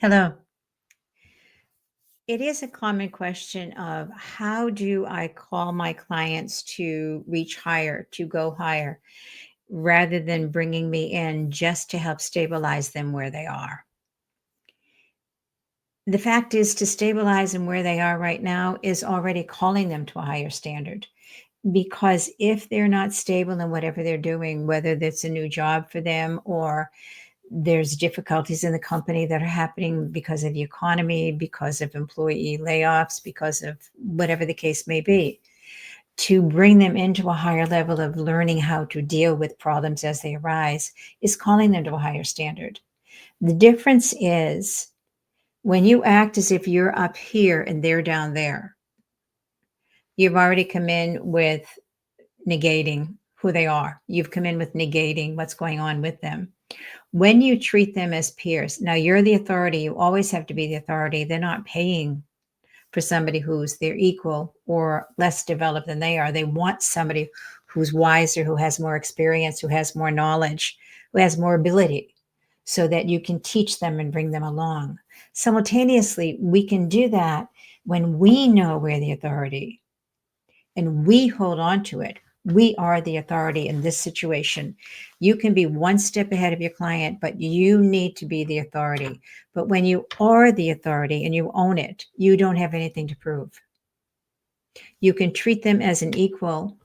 Hello. It is a common question of how do I call my clients to reach higher, to go higher, rather than bringing me in just to help stabilize them where they are. The fact is, to stabilize them where they are right now is already calling them to a higher standard. Because if they're not stable in whatever they're doing, whether that's a new job for them or there's difficulties in the company that are happening because of the economy, because of employee layoffs, because of whatever the case may be, to bring them into a higher level of learning how to deal with problems as they arise is calling them to a higher standard. The difference is when you act as if you're up here and they're down there, you've already come in with negating who they are. You've come in with negating what's going on with them. When you treat them as peers, now you're the authority, you always have to be the authority. They're not paying for somebody who's their equal or less developed than they are. They want somebody who's wiser, who has more experience, who has more knowledge, who has more ability, so that you can teach them and bring them along. Simultaneously, we can do that when we know we're the authority and we hold on to it. We are the authority in this situation. You can be one step ahead of your client, but you need to be the authority. But when you are the authority and you own it, you don't have anything to prove. You can treat them as an equal,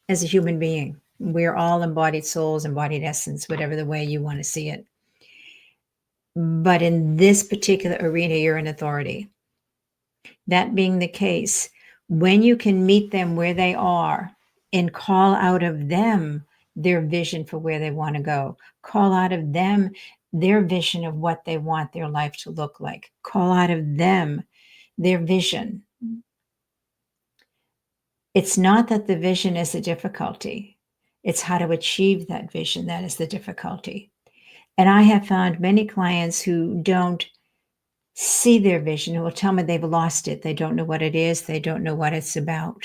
as a human being. We're all embodied souls, embodied essence, whatever the way you want to see it. But in this particular arena, you're an authority. That being the case, when you can meet them where they are and call out of them their vision for where they want to go, call out of them their vision of what they want their life to look like, call out of them their vision. It's not that the vision is the difficulty, it's how to achieve that vision that is the difficulty. And I have found many clients who don't see their vision, who will tell me they've lost it. They don't know what it is. They don't know what it's about.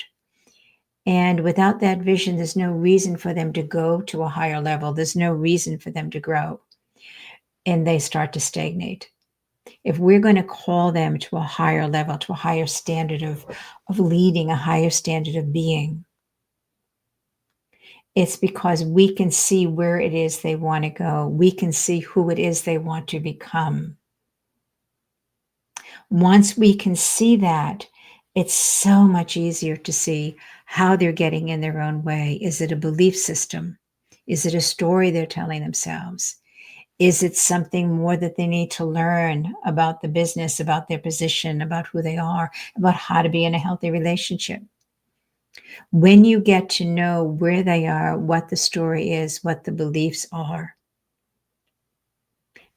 And without that vision, there's no reason for them to go to a higher level. There's no reason for them to grow. And they start to stagnate. If we're going to call them to a higher level, to a higher standard of leading, a higher standard of being, it's because we can see where it is they want to go. We can see who it is they want to become. Once we can see that, it's so much easier to see how they're getting in their own way. Is it a belief system? Is it a story they're telling themselves? Is it something more that they need to learn about the business, about their position, about who they are, about how to be in a healthy relationship? When you get to know where they are, what the story is, what the beliefs are,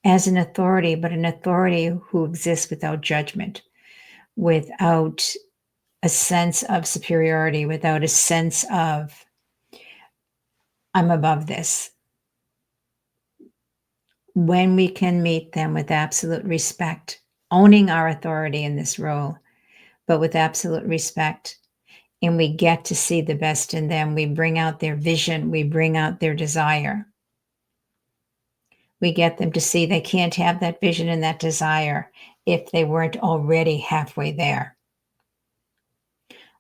as an authority, but an authority who exists without judgment, without a sense of superiority, without a sense of, I'm above this. When we can meet them with absolute respect, owning our authority in this role, but with absolute respect, and we get to see the best in them, we bring out their vision, we bring out their desire. We get them to see they can't have that vision and that desire if they weren't already halfway there.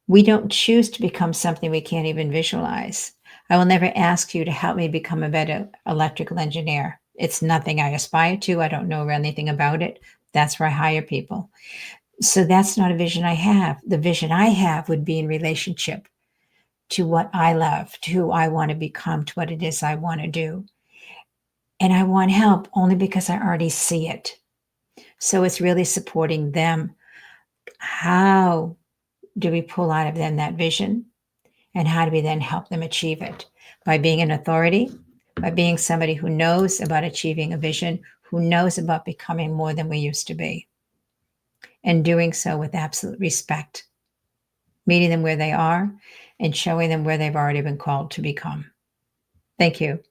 We don't choose to become something we can't even visualize. I will never ask you to help me become a better electrical engineer. It's nothing I aspire to. I don't know anything about it. That's where I hire people. So that's not a vision I have. The vision I have would be in relationship to what I love, to who I want to become, to what it is I want to do. And I want help only because I already see it. So it's really supporting them. How do we pull out of them that vision? And how do we then help them achieve it? By being an authority, by being somebody who knows about achieving a vision, who knows about becoming more than we used to be, and doing so with absolute respect, meeting them where they are and showing them where they've already been called to become. Thank you.